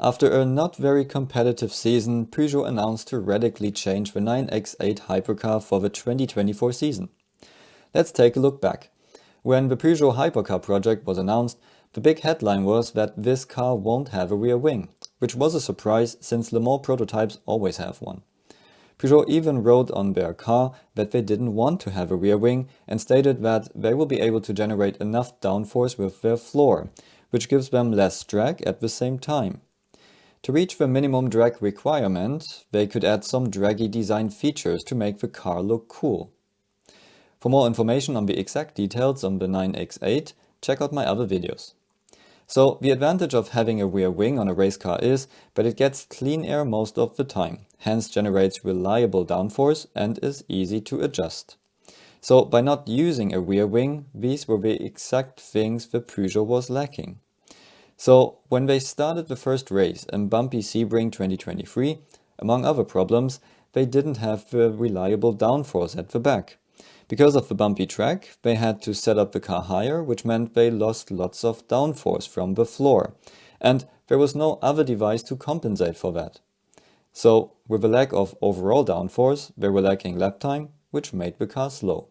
After a not very competitive season, Peugeot announced to radically change the 9X8 Hypercar for the 2024 season. Let's take a look back. When the Peugeot Hypercar project was announced, the big headline was that this car won't have a rear wing, which was a surprise since Le Mans prototypes always have one. Peugeot even wrote on their car that they didn't want to have a rear wing and stated that they will be able to generate enough downforce with their floor, which gives them less drag at the same time. To reach the minimum drag requirement, they could add some draggy design features to make the car look cool. For more information on the exact details on the 9X8, check out my other videos. So, the advantage of having a rear wing on a race car is that it gets clean air most of the time, hence generates reliable downforce and is easy to adjust. So, by not using a rear wing, these were the exact things the Peugeot was lacking. So, when they started the first race in bumpy Sebring 2023, among other problems, they didn't have the reliable downforce at the back. Because of the bumpy track, they had to set up the car higher, which meant they lost lots of downforce from the floor, and there was no other device to compensate for that. So, with a lack of overall downforce, they were lacking lap time, which made the car slow.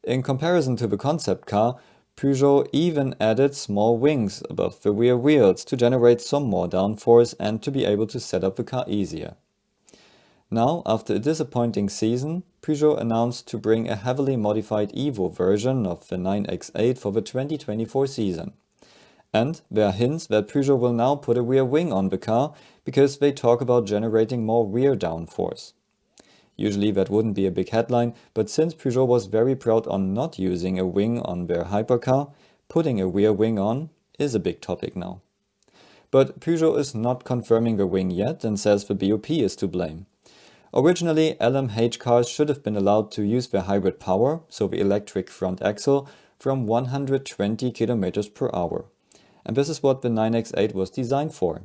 In comparison to the concept car, Peugeot even added small wings above the rear wheels to generate some more downforce and to be able to set up the car easier. Now, after a disappointing season, Peugeot announced to bring a heavily modified Evo version of the 9X8 for the 2024 season. And there are hints that Peugeot will now put a rear wing on the car because they talk about generating more rear downforce. Usually that wouldn't be a big headline, but since Peugeot was very proud on not using a wing on their hypercar, putting a rear wing on is a big topic now. But Peugeot is not confirming the wing yet and says the BOP is to blame. Originally, LMH cars should have been allowed to use their hybrid power, so the electric front axle, from 120 km per hour. And this is what the 9X8 was designed for.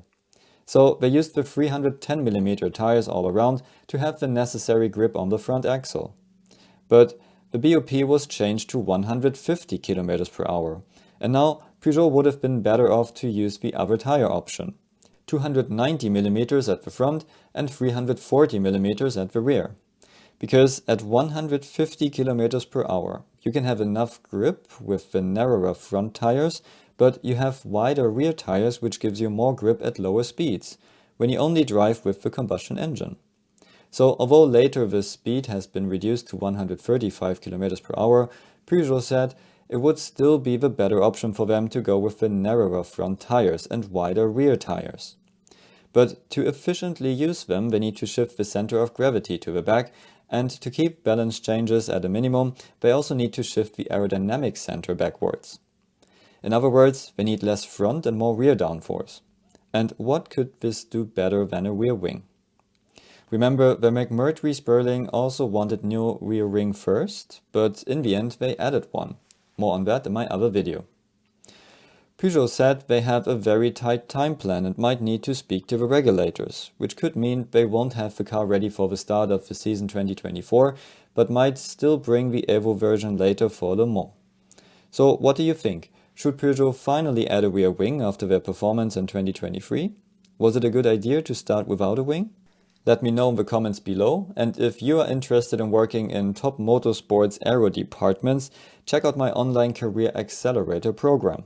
So they used the 310mm tires all around to have the necessary grip on the front axle. But the BOP was changed to 150 km per hour, and now Peugeot would have been better off to use the other tire option. 290mm at the front and 340mm at the rear. Because at 150 km per hour, you can have enough grip with the narrower front tires, but you have wider rear tires which gives you more grip at lower speeds, when you only drive with the combustion engine. So although later the speed has been reduced to 135 km per hour, Peugeot said it would still be the better option for them to go with the narrower front tires and wider rear tires. But to efficiently use them, they need to shift the center of gravity to the back, and to keep balance changes at a minimum, they also need to shift the aerodynamic center backwards. In other words, they need less front and more rear downforce. And what could this do better than a rear wing? Remember, the McMurtry Sperling also wanted new rear wing first, but in the end they added one. More on that in my other video. Peugeot said they have a very tight time plan and might need to speak to the regulators, which could mean they won't have the car ready for the start of the season 2024, but might still bring the Evo version later for Le Mans. So what do you think? Should Peugeot finally add a rear wing after their performance in 2023? Was it a good idea to start without a wing? Let me know in the comments below, and if you are interested in working in top motorsports aero departments, check out my online career Accelerator program.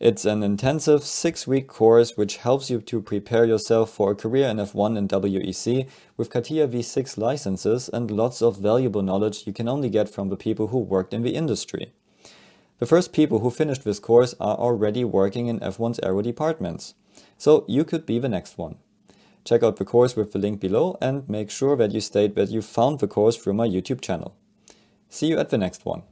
It's an intensive 6-week course which helps you to prepare yourself for a career in F1 and WEC with CATIA V6 licenses and lots of valuable knowledge you can only get from the people who worked in the industry. The first people who finished this course are already working in F1's aero departments, so you could be the next one. Check out the course with the link below and make sure that you state that you found the course through my YouTube channel. See you at the next one.